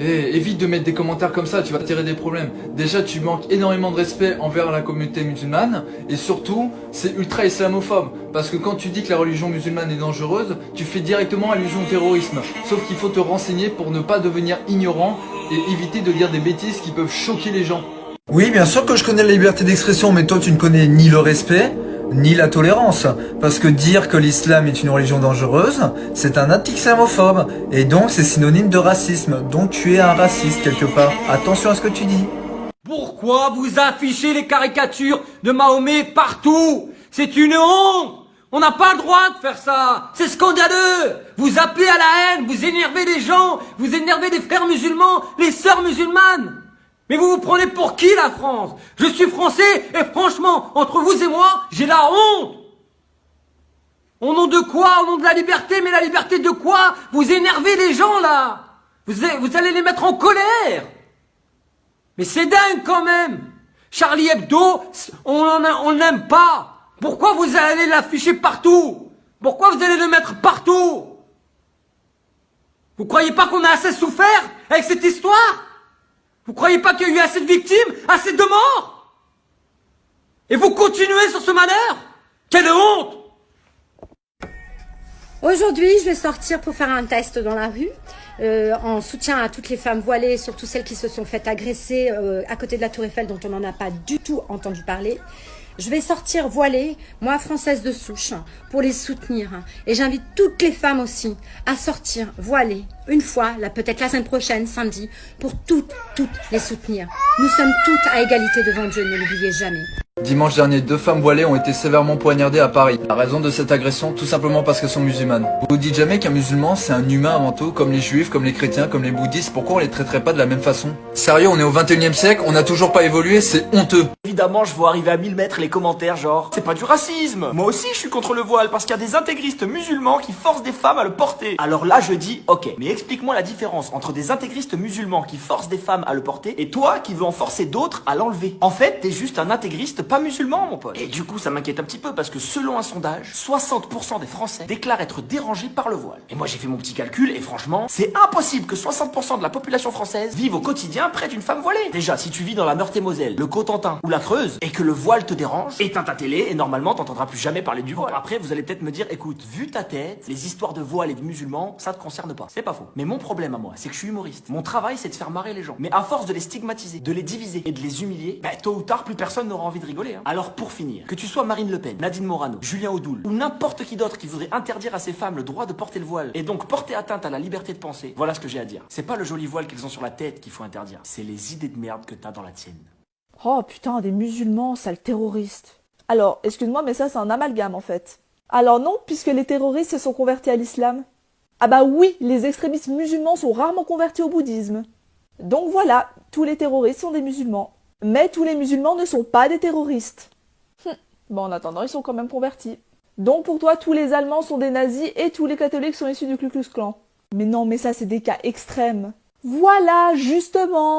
Eh, évite de mettre des commentaires comme ça, tu vas attirer des problèmes. Déjà, tu manques énormément de respect envers la communauté musulmane, et surtout, c'est ultra islamophobe. Parce que quand tu dis que la religion musulmane est dangereuse, tu fais directement allusion au terrorisme. Sauf qu'il faut te renseigner pour ne pas devenir ignorant et éviter de dire des bêtises qui peuvent choquer les gens. Oui, bien sûr que je connais la liberté d'expression, mais toi tu ne connais ni le respect, ni la tolérance. Parce que dire que l'islam est une religion dangereuse, c'est un acte islamophobe. Et donc c'est synonyme de racisme. Donc tu es un raciste quelque part. Attention à ce que tu dis. Pourquoi vous affichez les caricatures de Mahomet partout? C'est une honte! On n'a pas le droit de faire ça! C'est scandaleux! Vous appelez à la haine, vous énervez les gens, vous énervez les frères musulmans, les sœurs musulmanes! Mais vous vous prenez pour qui la France? Je suis français et franchement, entre vous et moi, j'ai la honte! Au nom de quoi? Au nom de la liberté? Mais la liberté de quoi? Vous énervez les gens là! Vous allez les mettre en colère! Mais c'est dingue quand même! Charlie Hebdo, on n'aime pas! Pourquoi vous allez l'afficher partout? Pourquoi vous allez le mettre partout? Vous croyez pas qu'on a assez souffert avec cette histoire? Vous croyez pas qu'il y a eu assez de victimes, assez de morts? Et vous continuez sur ce malheur? Quelle honte! Aujourd'hui, je vais sortir pour faire un test dans la rue, en soutien à toutes les femmes voilées, surtout celles qui se sont faites agresser à côté de la Tour Eiffel, dont on n'en a pas du tout entendu parler. Je vais sortir voilée, moi française de souche, pour les soutenir. Et j'invite toutes les femmes aussi à sortir voilées, une fois, là peut-être la semaine prochaine, samedi, pour toutes les soutenir. Nous sommes toutes à égalité devant Dieu, ne l'oubliez jamais. Dimanche dernier, 2 femmes voilées ont été sévèrement poignardées à Paris. La raison de cette agression, tout simplement parce qu'elles sont musulmanes. Vous vous dites jamais qu'un musulman, c'est un humain avant tout, comme les juifs, comme les chrétiens, comme les bouddhistes, pourquoi on les traiterait pas de la même façon? Sérieux, on est au 21e siècle, on n'a toujours pas évolué, c'est honteux. Évidemment, je vois arriver à 1000 mètres les commentaires genre « C'est pas du racisme !» Moi aussi, je suis contre le voile parce qu'il y a des intégristes musulmans qui forcent des femmes à le porter. Alors là, je dis « Ok, mais explique-moi la différence entre des intégristes musulmans qui forcent des femmes à le porter et toi qui veux en forcer d'autres à l'enlever. En fait, t'es juste un intégriste pas musulman, mon pote. » Et du coup, ça m'inquiète un petit peu parce que selon un sondage, 60% des Français déclarent être dérangés par le voile. Et moi, j'ai fait mon petit calcul et franchement, c'est impossible que 60% de la population française vive au quotidien près d'une femme voilée. Déjà, si tu vis dans la Meurthe-et-Moselle, le Cotentin ou la Creuse et que le voile te dérange, éteins ta télé et normalement t'entendras plus jamais parler du voile. Après vous allez peut-être me dire, écoute, vu ta tête, les histoires de voile et de musulmans, ça te concerne pas. C'est pas faux. Mais mon problème à moi, c'est que je suis humoriste. Mon travail c'est de faire marrer les gens. Mais à force de les stigmatiser, de les diviser et de les humilier, tôt ou tard plus personne n'aura envie de rigoler. Alors pour finir, que tu sois Marine Le Pen, Nadine Morano, Julien Audoul ou n'importe qui d'autre qui voudrait interdire à ces femmes le droit de porter le voile et donc porter atteinte à la liberté de penser, voilà ce que j'ai à dire. C'est pas le joli voile qu'elles ont sur la tête qu'il faut interdire, c'est les idées de merde que t'as dans la tienne. Oh putain, des musulmans, sales terroristes. Alors, excuse-moi, mais ça c'est un amalgame en fait. Alors non, puisque les terroristes se sont convertis à l'islam. Ah bah oui, les extrémistes musulmans sont rarement convertis au bouddhisme. Donc voilà, tous les terroristes sont des musulmans. Mais tous les musulmans ne sont pas des terroristes. Bon, en attendant, ils sont quand même convertis. Donc pour toi, tous les Allemands sont des nazis et tous les catholiques sont issus du Ku Klux Klan. Mais non, mais ça c'est des cas extrêmes. Voilà, justement.